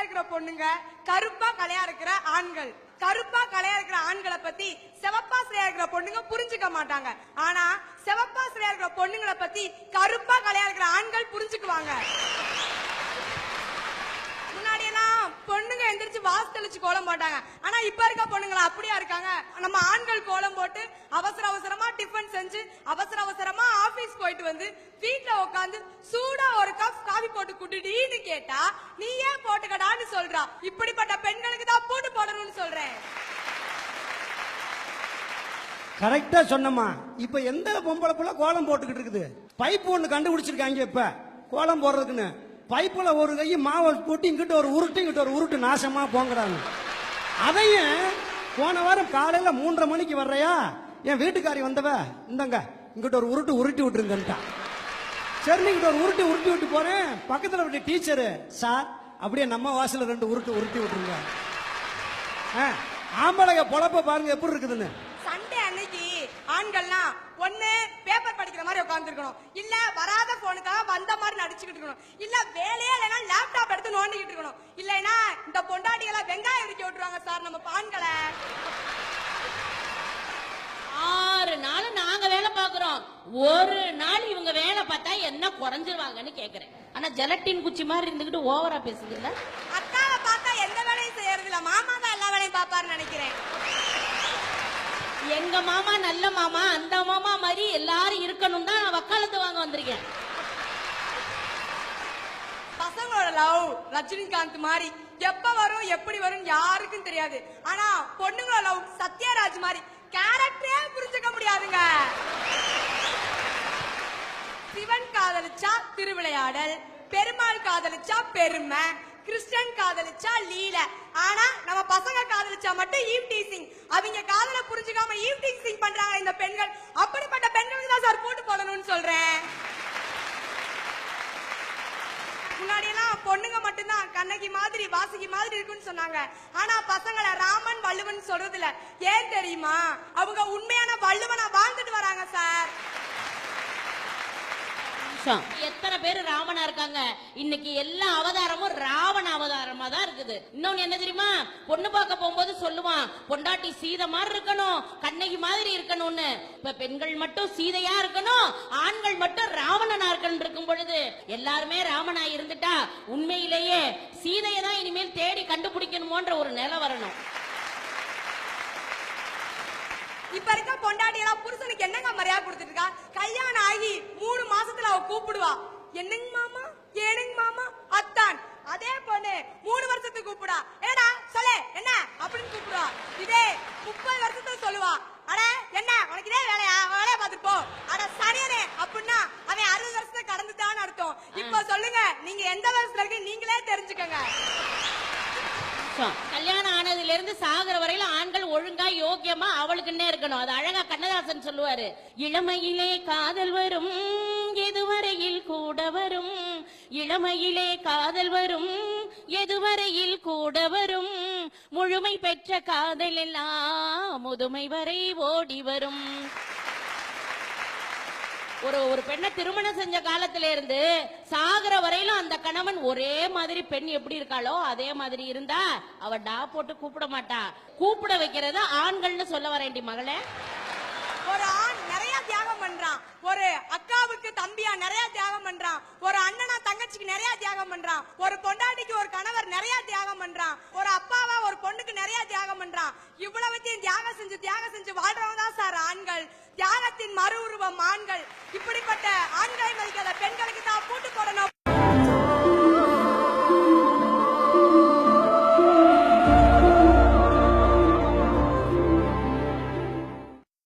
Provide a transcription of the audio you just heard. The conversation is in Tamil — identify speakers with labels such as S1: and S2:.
S1: இருக்கிற பொண்ணுங்க, கருப்பா கலையா இருக்கிற ஆண்கள். கருப்பா கலையா இருக்கிற ஆண்களை பத்தி சிவப்பா சிலையா இருக்கிற பொண்ணுங்க புரிஞ்சுக்க மாட்டாங்க. ஆனா சிவப்பா சிலையா இருக்கிற பொண்ணுங்களை பத்தி கருப்பா கலையா இருக்கிற ஆண்கள் புரிஞ்சுக்குவாங்க. முன்னாடி எல்லாம் பொண்ணுங்க எந்திரிச்சு வாசு தெளிச்சு கோலம் போட்டாங்க. ஆனா இப்ப இருக்க பொண்ணுங்களா அப்படியா இருக்காங்க? நம்ம ஆண்கள் கோலம் போட்டு அவசர அவசரமா டிஃபன் செஞ்சு அவசர அவசரமா ஆபீஸ் போயிட்டு வந்து வீட்டுல உட்காந்து சூடா ஒரு கப் காபி போட்டு குடின்னு கேட்டா நீ ஏன் போட்டுக்கடான்னு சொல்றா. இப்படிப்பட்ட பெண்களுக்கு தான் போட்டு போடணும்னு சொல்றேன்.
S2: கரெக்டா சொன்னமா. இப்ப எந்த பொம்பளை புள்ள கோலம் போட்டுக்கிட்டு இருக்குது? பைப் ஒண்ணு கண்டுபிடிச்சிருக்காங்க இப்ப கோலம் போடுறதுக்குன்னு. பைப்புல ஒரு கை மாவை போட்டு இங்கிட்ட ஒரு உருட்டு நாசமா போங்கிறாங்க. அதையும் போன வாரம் காலையில 3:30 மணிக்கு வர்றையா என் வீட்டுக்காரி வந்தவ இந்தங்க இங்கிட்ட ஒரு உருட்டி விட்டுருங்கன்ட்டா. சரி இங்கிட்ட ஒரு உருட்டி விட்டு போறேன். பக்கத்துல விட்டு டீச்சரு சார் அப்படியே நம்ம வாசல 2 உருட்டி விட்டுருங்க. ஆம்பளைங்க பொழப்ப பாருங்க எப்படி இருக்குதுன்னு.
S1: சண்டே அன்னைக்கு ஆண்கள்லாம் ஒண்ணு பேப்பர் படிக்கிற மாதிரி உட்காந்துருக்கணும், இல்ல வராத போனுக்காக வந்த மாதிரி நடிச்சுக்கிட்டு இருக்கணும், இல்ல வேலையே இல்லைன்னா லேப்டாப் எடுத்து நோண்டிக்கிட்டு இருக்கணும், இல்லைன்னா இந்த பொண்டாட்டிகளை வெங்காயம் இறக்கி விட்டுருவாங்க சார் நம்ம ஆண்களை.
S3: 6 நாள் நாங்க வேலை பாக்குறோம், ஒரு நாள் இவங்க வேலை பார்த்தா என்ன குறைஞ்சிருவாங்கன்னு கேக்குறேன். ஆனா ஜெலட்டின் குச்சி மாதிரி இருந்துகிட்டு ஓவரா பேசுது இல்ல.
S1: அக்காவை பார்த்தா எந்த வேலையும் செய்யறது இல்ல, மாமா தான் எல்லா வேலையும் பாப்பாருன்னு நினைக்கிறேன்.
S3: எங்க மாமா நல்ல மாமா, அந்த மாமா மாதிரி எல்லாரும் இருக்கணும் தான் வக்காலத்து வாங்க வந்திருக்கேன்.
S1: பசங்களோட லவ் ரஜினிகாந்த் மாதிரி எப்ப வரும் எப்படி வரும் யாருக்கும் தெரியாது. ஆனா பொண்ணுங்களோட லவ் சத்யராஜ் மாதிரி கேரக்டரே புரிஞ்சுக்க முடியாதுங்க. சிவன் காதலிச்சா திருவிளையாடல், பெருமாள் காதலிச்சா பெருமை, கிறிஸ்டன் காதலிச்சா லீல. ஆனா நம்ம பசங்க காதலிச்சா மட்டும் ஈவ் டீசிங். அவங்க காதல புரிஞ்சுக்காம ஈவ் டீசிங் பண்றாங்க இந்த பெண்கள். அப்படிப்பட்ட பெண்களுக்கு தான் சார் போட்டு போடணும்னு சொல்றேன். முன்னாடி எல்லாம் பொண்ணுங்க மட்டும்தான் கண்ணகி மாதிரி வாசுகி மாதிரி இருக்குன்னு சொன்னாங்க. ஆனா பசங்களை ராமன் வள்ளுவன் சொல்றது இல்ல. ஏன் தெரியுமா? அவங்க உண்மையான வள்ளுவனா வாழ்ந்துட்டு வராங்க சார்.
S3: எத்தனை பேரு ராவணா இருக்காங்க? இன்னைக்கு எல்லா அவதாரமும் ராவண அவதாரமா தான் இருக்குது. இன்னொன்னு என்ன தெரியுமா? பொண்ணு பார்க்க போகும்போது சொல்லுவான் பொண்டாட்டி சீதை மாதிரி இருக்கணும், கண்ணகி மாதிரி இருக்கணும்னு. இப்ப பெண்கள் மட்டும் சீதையா இருக்கணும், ஆண்கள் மட்டும் ராவணனா இருக்கணும். இருக்கும் பொழுது எல்லாருமே ராமனா இருந்துட்டா உண்மையிலேயே சீதையை தான் இனிமேல் தேடி கண்டுபிடிக்கணுமோன்ற ஒரு நிலை வரணும்.
S1: இப்ப இருக்க பொண்டாட்டி எல்லாம் புருஷனுக்கு என்னங்க மரியாதை கொடுத்துட்டு இருக்கா? கல்யாணம் ஆகி 3 மாசத்துல அவ கூப்பிடுவா, என்னங்க மாமா, ஏனுங்க மாமா, அத்தான். அதே பொண்ணு 3 வருஷத்துக்கு கூப்பிடா, ஏடா சொல்லு என்ன அப்படின்னு கூப்பிடுவா. இதே 30 வருஷத்துக்கு சொல்லுவா, அட என்ன உனக்கு இதே வேலையா, வேலையை பார்த்துட்டு போ, அட சனியனே அப்படின்னா அவன் 60 வருஷத்தை கடந்துட்டான்னு அர்த்தம். இப்ப சொல்லுங்க நீங்க எந்த வருஷத்துல இருக்கு நீங்களே தெரிஞ்சுக்கங்க.
S3: கல்யாணம் ஆனதுல இருந்து சாகர வரையில ஆண்கள் ஒழுங்கா யோக்கியமா அவளுக்குன்னே இருக்கணும். அது அழகா கண்ணதாசன் சொல்லுவாரு, இளமையிலே காதல் வரும் எதுவரையில் கூட வரும், இளமையிலே காதல் வரும் எதுவரையில் கூட வரும், முழுமை பெற்ற காதல் எல்லாம் முதுமை வரை ஓடி வரும். ஒரு பெண்ணை திருமணம் செஞ்ச காலத்தில இருந்து சாகர வரையிலும் அந்த கணவன் ஒரே மாதிரி பெண் எப்படி இருக்காளோ அதே மாதிரி இருந்தா அவ டா போட்டு கூப்பிட மாட்டா. கூப்பிட வைக்கிறது ஆண்கள்னு சொல்ல வரேன்டி மகளே.
S1: ஒரு ஆண் நிறைய தியாகம் பண்றான், ஒரு அக்காவுக்கு தம்பியா நிறைய தியாகம் பண்றான், ஒரு அண்ணனா தங்கச்சிக்கு நிறைய தியாகம் பண்றான், ஒரு பொண்டாட்டிக்கு ஒரு கணவர் நிறைய தியாகம் பண்றான், ஒரு அப்பாவா ஒரு பொண்ணுக்கு நிறைய தியாகம் பண்றான். இவ்வளவுத்தையும் தியாகம் செஞ்சு வாழ்றவங்க தான் சார் ஆண்கள். தியாகத்தின் மறு உருவம் ஆண்கள். இப்படிப்பட்ட ஆண்களை மதிக்காத பெண்களுக்கு தான் பூட்டு போடணும்.